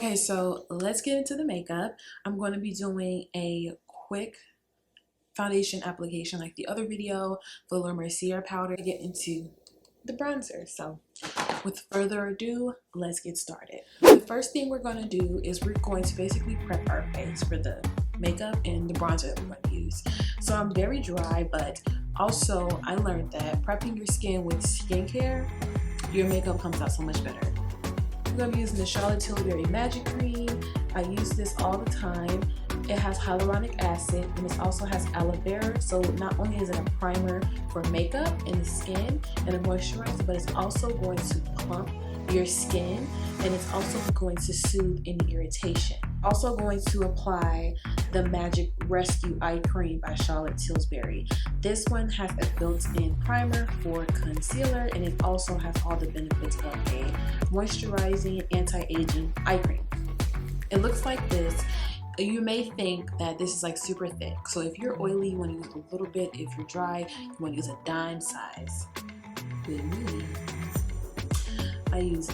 Okay, so let's get into the makeup. I'm going to be doing a quick foundation application like the other video for the Mascara powder to get into the bronzer. So with further ado, let's get started. The first thing we're going to do is we're going to basically prep our face for the makeup and the bronzer that we're going to use. So I'm very dry, but also I learned that prepping your skin with skincare, your makeup comes out so much better. I'm going to be using the Charlotte Tilbury Magic Cream. I use this all the time. It has hyaluronic acid and it also has aloe vera. So not only is it a primer for makeup and the skin and a moisturizer, but it's also going to plump your skin and it's also going to soothe any irritation. Also going to apply the Magic Rescue Eye Cream by Charlotte Tilbury. This one has a built-in primer for concealer and it also has all the benefits of a moisturizing anti-aging eye cream. It looks like this. You may think that this is like super thick. So if you're oily, you want to use a little bit. If you're dry, you want to use a dime size. With me, I use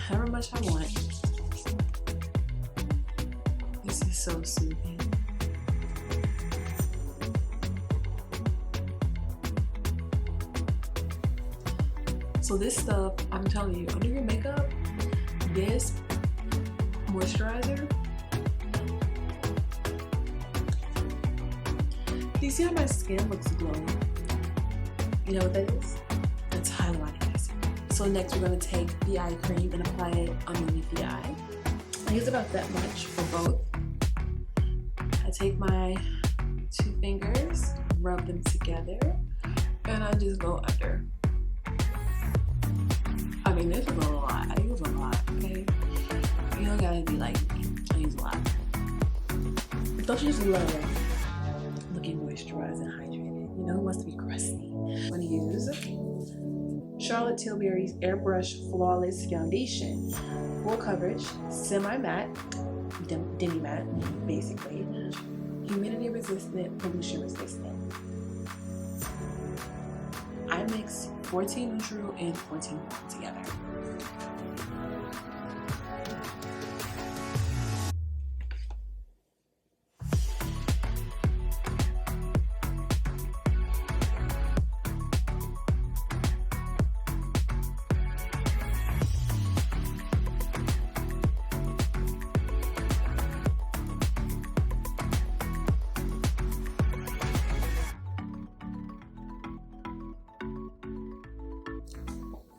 however much I want. This is so soothing. So this stuff, I'm telling you, under your makeup, this moisturizer. Do you see how my skin looks glowing? You know what that is? That's hyaluronic acid. So next we're going to take the eye cream and apply it underneath the eye. I use about that much for both. I take my two fingers, rub them together, and I just go under. I mean, this is a lot. I use a lot, okay? You don't gotta be like me. I use a lot. Don't you just love looking moisturized and hydrated? You know, who wants to be crusty? I'm gonna use Charlotte Tilbury's Airbrush Flawless Foundation. Full coverage, semi-matte, demi-matte, basically. Humidity resistant, pollution resistant. I mix 14 neutral and 14 warm together.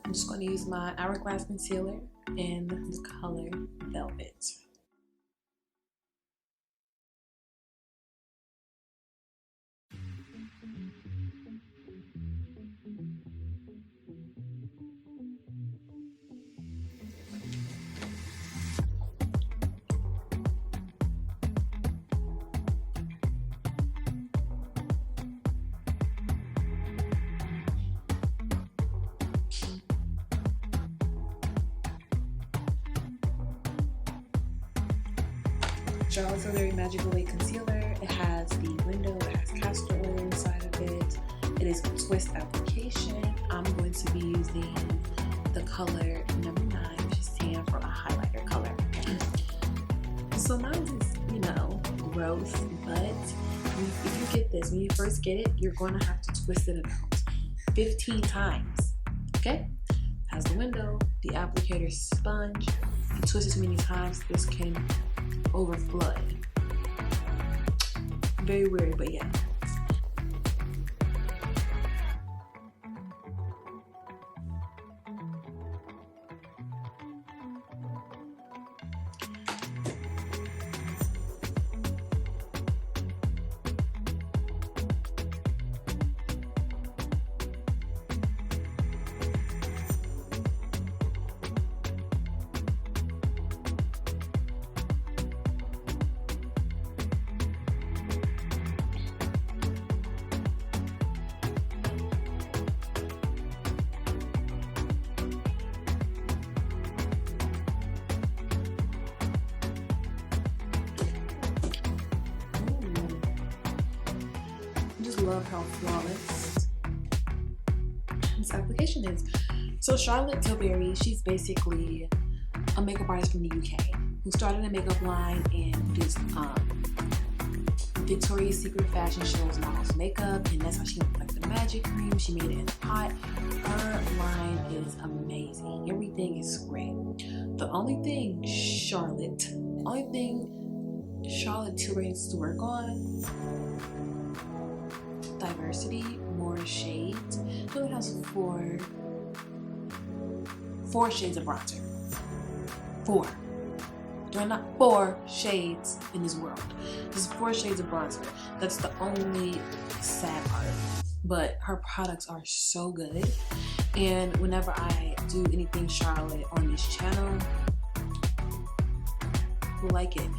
I'm just going to use my Hourglass concealer in the color Velvet. Charlotte Tilbury Magical Weight Concealer. It has the window, it has castor oil inside of it. It is a twist application. I'm going to be using the color number 9, which is tan, for a highlighter color. So mine is, you know, gross, but if you get this, when you first get it, you're going to have to twist it about 15 times, okay? Has the window, the applicator sponge. If you twist it too many times, this can overflow. Very weird, but yeah. Love how flawless this application is. So Charlotte Tilbury, she's basically a makeup artist from the UK who started a makeup line and does Victoria's Secret fashion shows models makeup, and that's how she made like the magic cream. She made it in a pot. Her line is amazing. Everything is great. The only thing Charlotte Tilbury needs to work on, diversity, more shades. She only has four shades of bronzer. 4. There are not 4 shades in this world. There's 4 shades of bronzer. That's the only sad part. But her products are so good. And whenever I do anything Charlotte on this channel, people like it.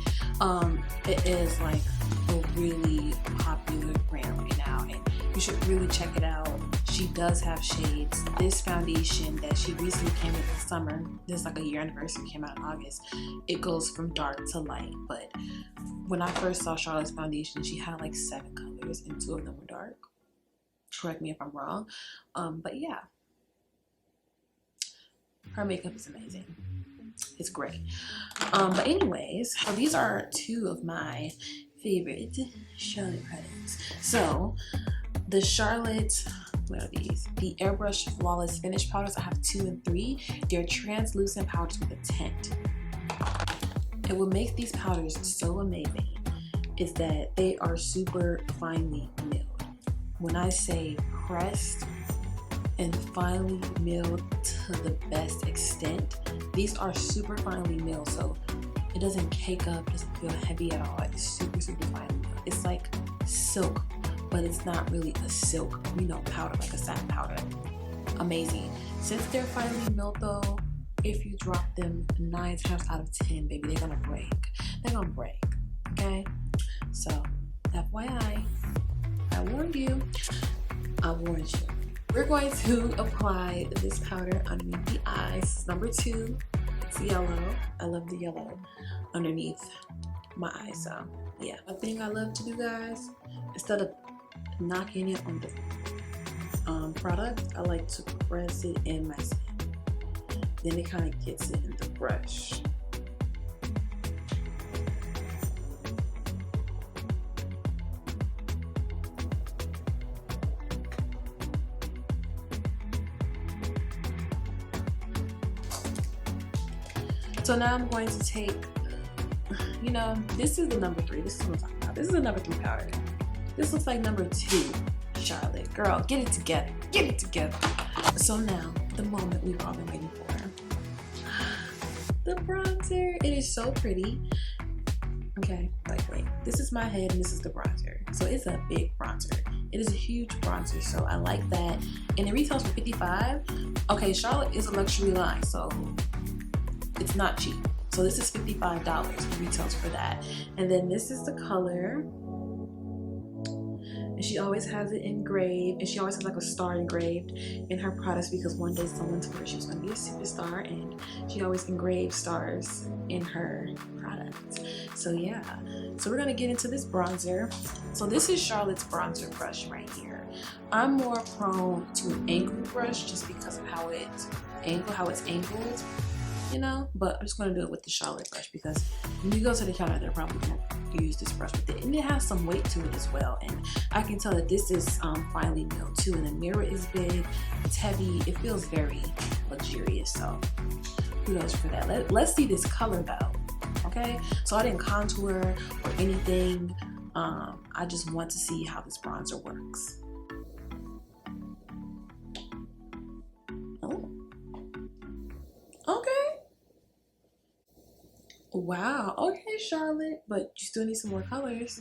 It is like a really popular brand right now, and you should really check it out. She does have shades. This foundation that she recently came in the summer, this is like a year anniversary, came out in August. It goes from dark to light, but when I first saw Charlotte's foundation, she had like 7 colors and 2 of them were dark. Correct me if I'm wrong. But yeah, her makeup is amazing. It's great. But anyways, so these are 2 of my favorite Charlotte products. So the Charlotte, what are these? The Airbrush Flawless Finish Powders. I have 2 and 3. They're translucent powders with a tint. And what makes these powders so amazing is that they are super finely milled. When I say pressed and finely milled to the best extent, these are super finely milled, so it doesn't cake up, doesn't feel heavy at all. It's super finely milled. It's like silk, but it's not really a silk, powder, like a satin powder. Amazing. Since they're finely milled though, if you drop them 9 times out of 10, baby, they're gonna break. They're gonna break, okay? So, FYI, I warned you. I warned you. We're going to apply this powder underneath the eyes. Number 2, it's yellow. I love the yellow underneath my eyes. So yeah, a thing I love to do, guys, instead of knocking it on the product, I like to press it in my skin. Then it kind of gets it in the brush. So now I'm going to take, this is the number 3. This is what I'm talking about. This is the number 3 powder. This looks like number 2, Charlotte. Girl, get it together. Get it together. So now, the moment we've all been waiting for. The bronzer. It is so pretty. Okay, wait. This is my head and this is the bronzer. So it's a big bronzer. It is a huge bronzer, so I like that. And it retails for $55. Okay, Charlotte is a luxury line, so it's not cheap. So this is $55. It retails for that. And then this is the color. And she always has it engraved, and she always has like a star engraved in her products because one day someone told her she was going to be a superstar, and she always engraves stars in her products. So yeah, so we're going to get into this bronzer. So this is Charlotte's bronzer brush right here. I'm more prone to an angled brush just because of how it's angled, but I'm just going to do it with the Charlotte brush because when you go to the counter, they're probably going to use this brush with it, and it has some weight to it as well. And I can tell that this is finely milled too, and the mirror is big, it's heavy, it feels very luxurious. So kudos for that. Let's see this color though. Okay, so I didn't contour or anything. I just want to see how this bronzer works. Oh, okay. Wow, okay, Charlotte, but you still need some more colors.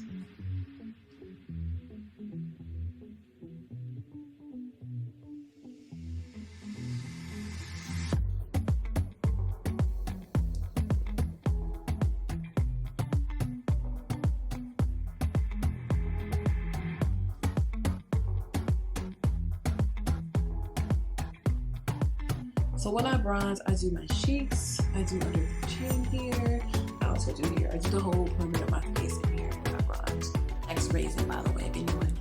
So when I bronze, I do my cheeks, I do under the chin here, I also do here. I do the whole perimeter of my face in here when I bronze. Max Razin, by the way, if anyone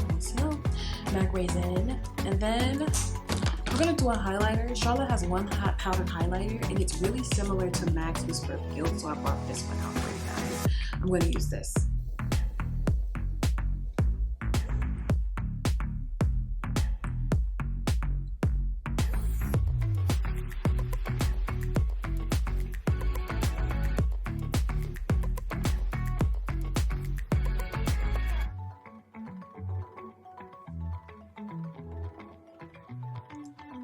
wants to know. Mac Razin. And then We're gonna do a highlighter. Charlotte has one hot powdered highlighter, and it's really similar to MAC's Whisper Gilt, so I brought this one out for you guys. I'm gonna use this.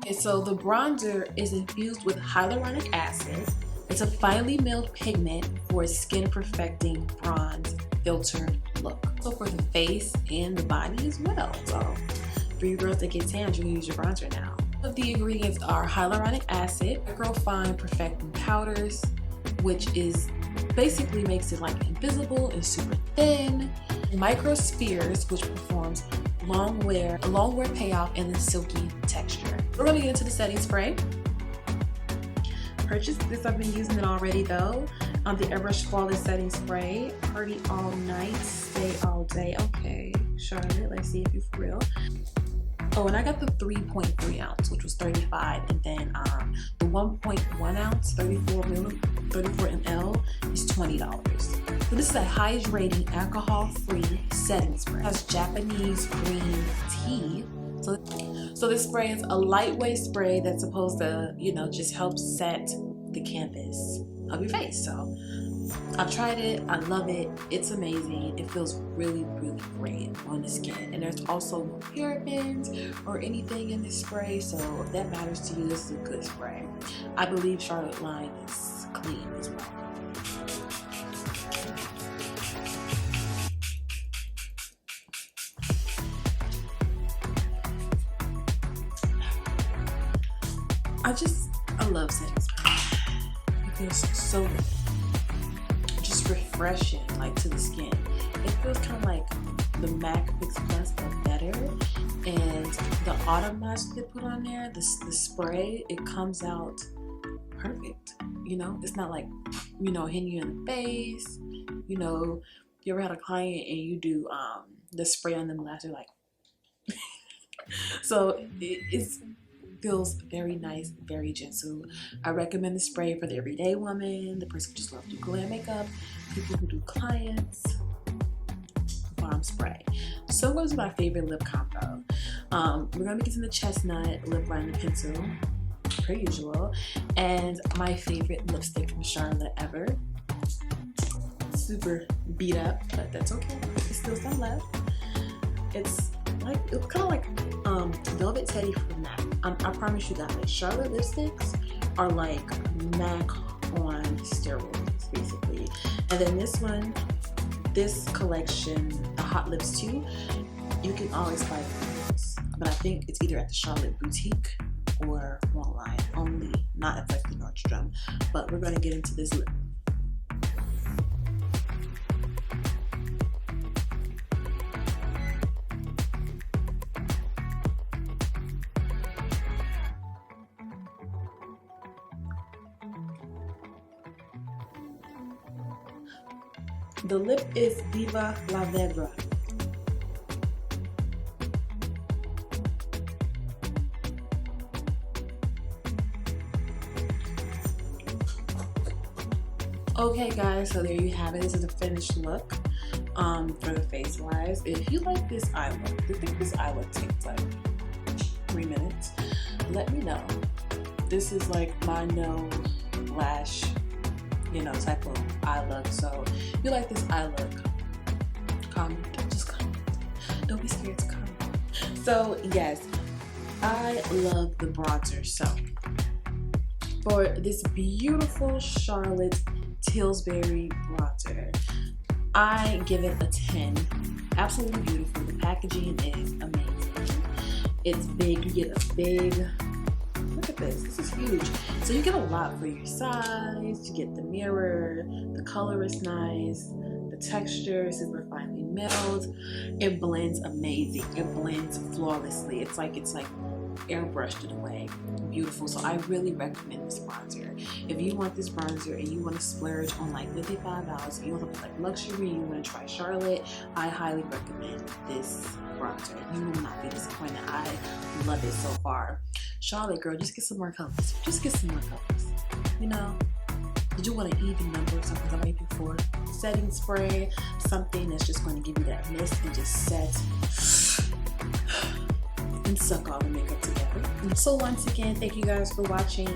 Okay, so the bronzer is infused with hyaluronic acid. It's a finely milled pigment for a skin perfecting bronze filtered look. So for the face and the body as well. So for you girls that get tanned, you can use your bronzer now. The ingredients are hyaluronic acid, microfine perfecting powders, which is basically makes it like invisible and super thin, microspheres, which performs a long wear payoff and the silky texture. We're gonna get into the setting spray. Purchased this, I've been using it already though. The Airbrush Flawless Setting Spray. Party all night, stay all day. Okay, Charlotte, let's see if you're for real. Oh, and I got the 3.3 ounce, which was $35, and then the 1.1 ounce, 34 ml is $20. So this is a hydrating, alcohol-free setting spray. It has Japanese green tea. So this spray is a lightweight spray that's supposed to, you know, just help set the canvas of your face. So I've tried it, I love it, it's amazing. It feels really, really great on the skin. And there's also no parabens or anything in this spray, so if that matters to you, this is a good spray. I believe Charlotte line is clean as well. I love setting spray. It feels so just refreshing, like to the skin. It feels kind of like the MAC Fix Plus, but better. And the autumn mask they put on there, the spray, it comes out perfect. You know, it's not like, you know, hitting you in the face. You know, you ever had a client and you do the spray on them lashes, like so it's feels very nice, very gentle. I recommend the spray for the everyday woman, the person who just loves to do glam makeup, people who do clients. Bomb spray. So I'm going to do my favorite lip combo. We're going to be using the chestnut lip liner pencil, per usual, and my favorite lipstick from Charlotte ever. Super beat up, but that's okay. There's still some left. It's kind of like Velvet Teddy from MAC. I promise you guys, Charlotte lipsticks are like MAC on steroids, basically. And then this one, this collection, the Hot Lips 2, you can always buy this. But I think it's either at the Charlotte Boutique or online only, not at like the Nordstrom. But we're going to get into this lip. The lip is Viva la Vegra. Okay guys, so there you have it. This is the finished look for the face wise. If you like this eye look, you think this eye look takes like 3 minutes, let me know. This is like my no lash, you know, type of eye look. So if you like this eye look, comment. Just comment. Don't be scared to comment. So yes, I love the bronzer. So for this beautiful Charlotte Tilbury bronzer, I give it a 10. Absolutely beautiful. The packaging is amazing. It's big. You get a big, look at this. This is huge. So you get a lot for your size. You get the mirror. The color is nice. The texture is super finely milled. It blends amazing. It blends flawlessly. It's like airbrushed in a way. Beautiful. So I really recommend this bronzer. If you want this bronzer and you want to splurge on like $55, you want to look like luxury, you want to try Charlotte, I highly recommend this bronzer. You will not be disappointed. I love it so far. Charlotte, girl, just get some more colors. Just get some more colors. You know, did you want an even number or something I'm waiting for? Setting spray, something that's just going to give you that mist and just set and suck all the makeup together. And so once again, thank you guys for watching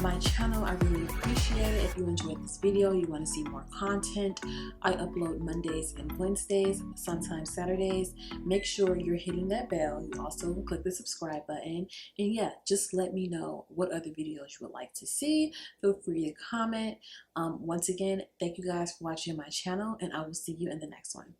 my channel. I really appreciate it. If you enjoyed this video, you want to see more content, I upload Mondays and Wednesdays, sometimes Saturdays. Make sure you're hitting that bell. You also click the subscribe button, and yeah, just let me know what other videos you would like to see. Feel free to comment. Once again, thank you guys for watching my channel, and I will see you in the next one.